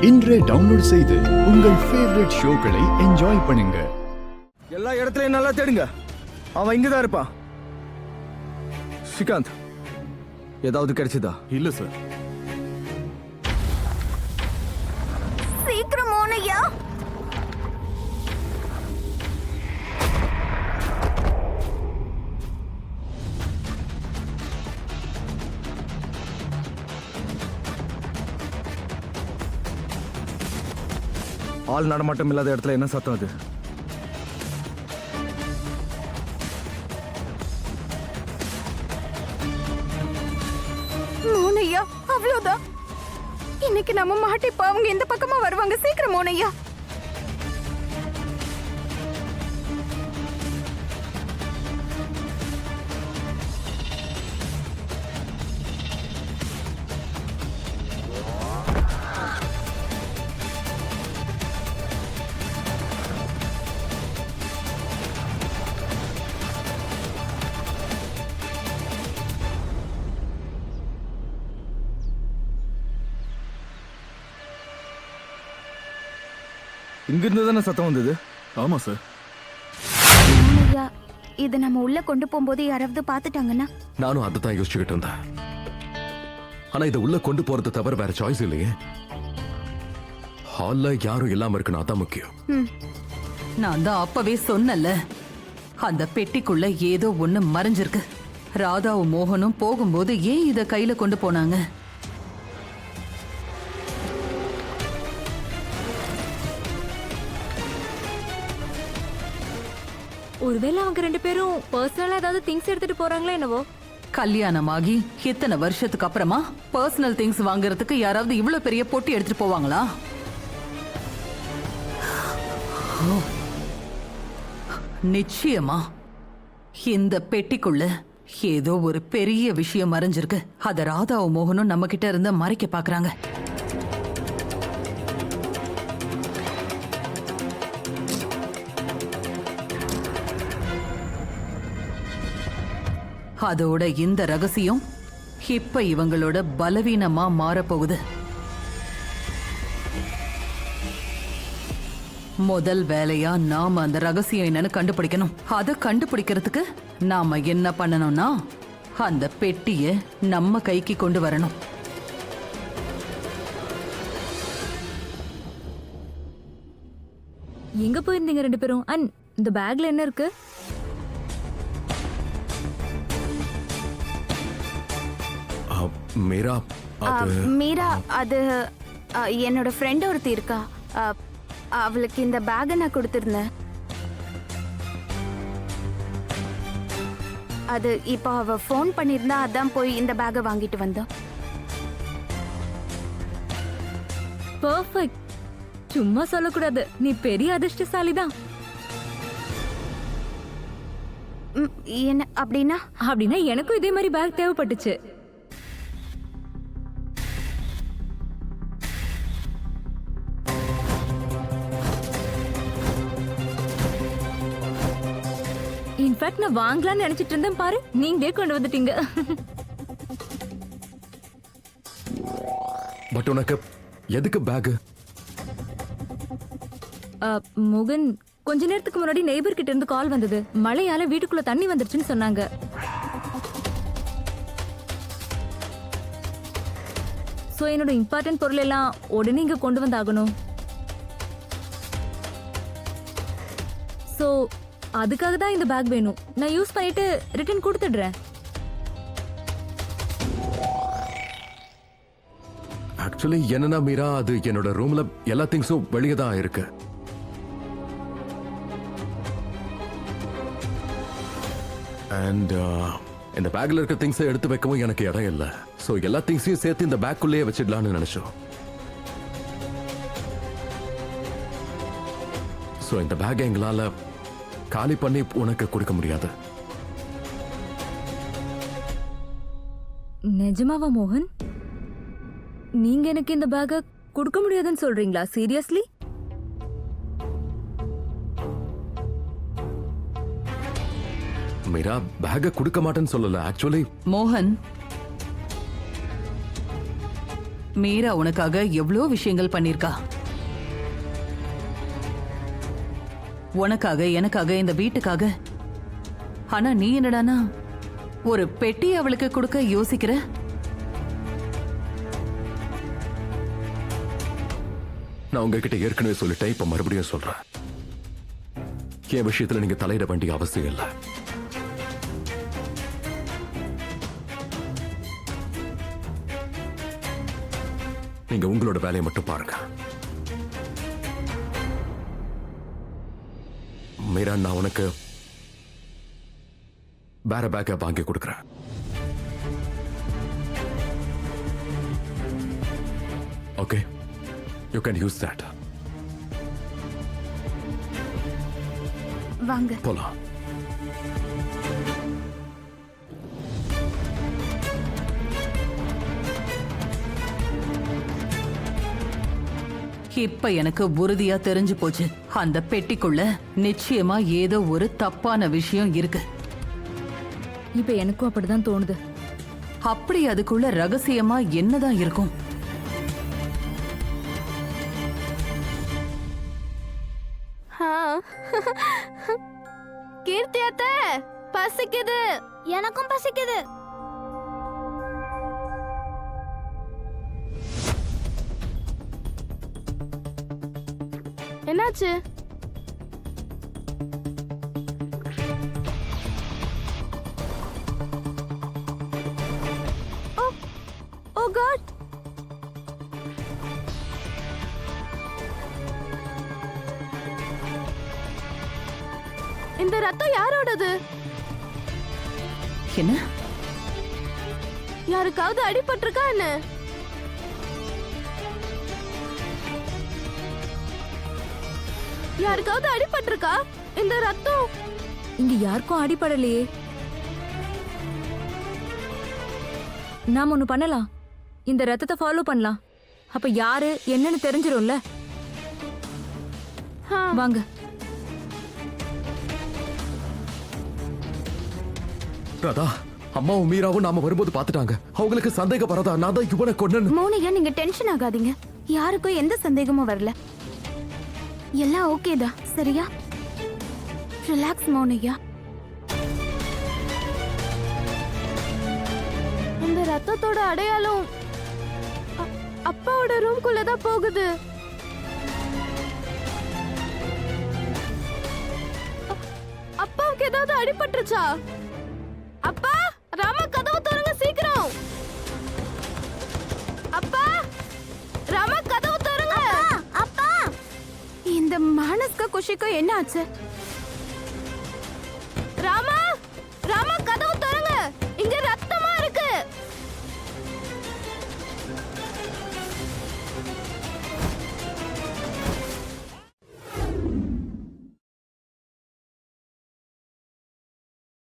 இன்றே டவுன்லோட் செய்து உங்கள் ஃபேவரட் ஷோக்களை என்ஜாய் பண்ணுங்க. எல்லா இடத்துலயும் நல்லா தேடுங்க. அவன் இங்கதான் இருப்பான். ஸ்ரீகாந்த், ஏதாவது கிடைச்சதா? இல்ல சார். சீக்கிரம் ஓனையா. ஆள் நடமாட்டம் இல்லாத இடத்துல என்ன சத்தம் அது? மோனையா, அவ்வளவுதான். இன்னைக்கு நம்ம மாட்டிப்பா. அவங்க இந்த பக்கமா வருவாங்க. சீக்கிரம் மோனையா. இங்கிருந்து தானே சத்தம் வந்தது? ஆமா சார். மோனையா, இத நம்ம உள்ள கொண்டு போகும்போது யாராவது பாத்துட்டாங்கன்னா? நானும் அதை தான் யோசிச்சுக்கிட்டு இருந்தேன். ஆனா இதை உள்ள கொண்டு போறது தவிர வேற சாய்ஸ் இல்லையே. ஹால்ல யாரும் இல்லாம இருக்குன்னு அதான் முக்கியம். நான் தான் அப்பவே சொன்னல, அந்த பெட்டிக்குள்ள ஏதோ ஒண்ணு மறைஞ்சிருக்கு. ராதாவும் மோகனும் போகும்போது ஏன் இத கையில கொண்டு போனாங்க? ஒருவேளை அவங்க ரெண்டு பேரும் பர்சனலா ஏதாவது திங்ஸ் எடுத்துட்டு போறாங்களோ என்னவோ. கல்யாணமாகி இத்தனை வருஷத்துக்கு அப்புறமா பர்சனல் திங்ஸ் வாங்குறதுக்கு யாராவது இவ்வளவு பெரிய பொட்டி எடுத்துட்டு போவாங்களா? நிச்சயமா இந்த பெட்டிக்குள்ள ஏதோ ஒரு பெரிய விஷயம் மறைஞ்சிருக்கு. அத ராதாவும் மோகனும் நம்ம கிட்ட இருந்து மறைக்க பாக்குறாங்க. அதோட இந்த ரகசியம் இப்ப இவங்களோட பலவீனமா மாறப்போகுது. முதல் வேலையா நாம அந்த ரகசியம் என்னன்னு கண்டுபிடிக்கணும். அதை கண்டுபிடிக்கிறதுக்கு நாம என்ன பண்ணணும்னா அந்த பெட்டிய நம்ம கைக்கு கொண்டு வரணும். எங்க போயிருந்தீங்க ரெண்டு பேரும்? அண்ட் இந்த பேக்ல என்ன இருக்கு? மீரா, மீரா, அது என்னோட ஃப்ரெண்ட் ஒருத்தி இருக்கா. அவளுக்கு இந்த பேக்கை நான் கொடுத்துருந்தேன். அது இப்போ அவ ஃபோன் பண்ணியிருந்தா, அதான் போய் இந்த பேக்கை வாங்கிட்டு வந்தோம். பெர்ஃபெக்ட். சும்மா சொல்லக்கூடாது, நீ பெரிய அதிர்ஷ்டசாலி தான். என்ன அப்படின்னா? அப்படின்னா எனக்கும் இதே மாதிரி பேக் தேவைப்பட்டுச்சு. இன்ஃபேக்ட் நான் வாங்கலாம்னு நினைச்சிட்டு இருந்தேன், பாரு நீங்களே கொண்டு வந்துட்டீங்க. பட் உனக்கு எதுக்கு பேக்? முகன், கொஞ்ச நேரத்துக்கு முன்னாடி நெய்பர் கிட்ட இருந்து கால் வந்தது. மழையால வீட்டுக்குள்ள தண்ணி வந்துருச்சுன்னு சொன்னாங்க. சோ என்னோட இம்பார்ட்டன்ட் பொருள் எல்லாம் உடனே இங்க கொண்டு வந்தாகணும். சோ அதுக்காக தான் இந்த பேக் வேணும். நான் யூஸ் பண்ணிட்டு ரிட்டர்ன் கொடுத்துடுறேன். ஆக்சுவலி என்னன்னா மீரா, அது என்னோட ரூம்ல எல்லா திங்ஸும் வெளியே தான் இருக்கு. அண்ட் இந்த பேக்ல இருக்க திங்ஸை எடுத்து வைக்கவும் எனக்கு இடம் இல்லை. ஸோ எல்லா திங்ஸையும் சேர்த்து இந்த பேக்குள்ளேயே வச்சிடலான்னு நினைச்சோம். ஸோ இந்த பேக்கை எங்களால காலி பண்ணி உனக்கு கொடுக்க முடியாது. நிஜமாவா மோகன்? நீங்க எனக்கு இந்த பேக்கை கொடுக்க முடியாதுன்னு சொல்றீங்களா? சீரியஸ்லி? மீரா, பேக்க கொடுக்க மாட்டேன்னு சொல்லல. ஆக்சுவலி மோகன், மீரா உனக்காக எவ்வளோ விஷயங்கள் பண்ணிருக்கா. உனக்காக, எனக்காக, இந்த வீட்டுக்காக. ஆனா நீ என்னடானா ஒரு பெட்டி அவளுக்கு கொடுக்க யோசிக்கிற. நான் உங்ககிட்ட ஏற்கனவே சொல்லிட்டேன், இப்ப மறுபடியும் சொல்றேன். என் விஷயத்துல நீங்க தலையிட வேண்டிய அவசியம் இல்லை. நீங்க உங்களோட வேலையை மட்டும் பாருங்க. மீரா, நான் உனக்கு வேற பேக்கை வாங்கி கொடுக்குறேன். Okay, you can use that. வாங்க போலாம். இப்ப எனக்கு உறுதியா தெரிஞ்சு போச்சு, அந்த பெட்டிக்குள்ள நிச்சயமா ஏதோ ஒரு தப்பான விஷயம் இருக்கு. இப்ப எனக்கும் அப்படிதான் தோணுது. அப்படி அதுக்குள்ள ரகசியமா என்னதான் இருக்கும்? கீர்த்தி அத்தை, பசிக்குது. எனக்கும் பசிக்குது. என்னாச்சு? ஓ காட். இந்த ரத்தம் யாரோடது? என்ன? யாருக்காவது அடிபட்டிருக்கா என்ன? யாருக்காவது அடிபட்டிருக்கா? இந்த ரத்தம் இங்க யாருக்கும் அடிபடலையே. நாம ஒண்ணு பண்ணலாம், இந்த ரத்தத்தை ஃபாலோ பண்ணலாம். அப்ப யாரு என்னன்னு தெரிஞ்சிரும்ல. வாங்க. ராதா, அம்மாவும் மீராவும் நாம வரும்போது பாத்துட்டாங்க. அவங்களுக்கு சந்தேகம் வரதா நான் தான் இவனை கொன்னேன்னு. மோனிகா, நீங்க டென்ஷன் ஆகாதீங்க. யாருக்கும் எந்த சந்தேகமும் வரல. எல்லாம் ஓகே தான், சரியா? Relax Monica. இந்த ரத்தத்தோட அடையாளம் அப்பாவோட ரூம்குள்ள தான் போகுது. அப்பாவுக்கு ஏதாவது அடிபட்டுருச்சா? அப்பா, ராமா கதவு திறங்க சீக்கிரம். அப்பா, ராமா கதவு திறங்க. அப்பா, இந்த மானஸ்க குஷிக்கு என்ன ஆச்சு?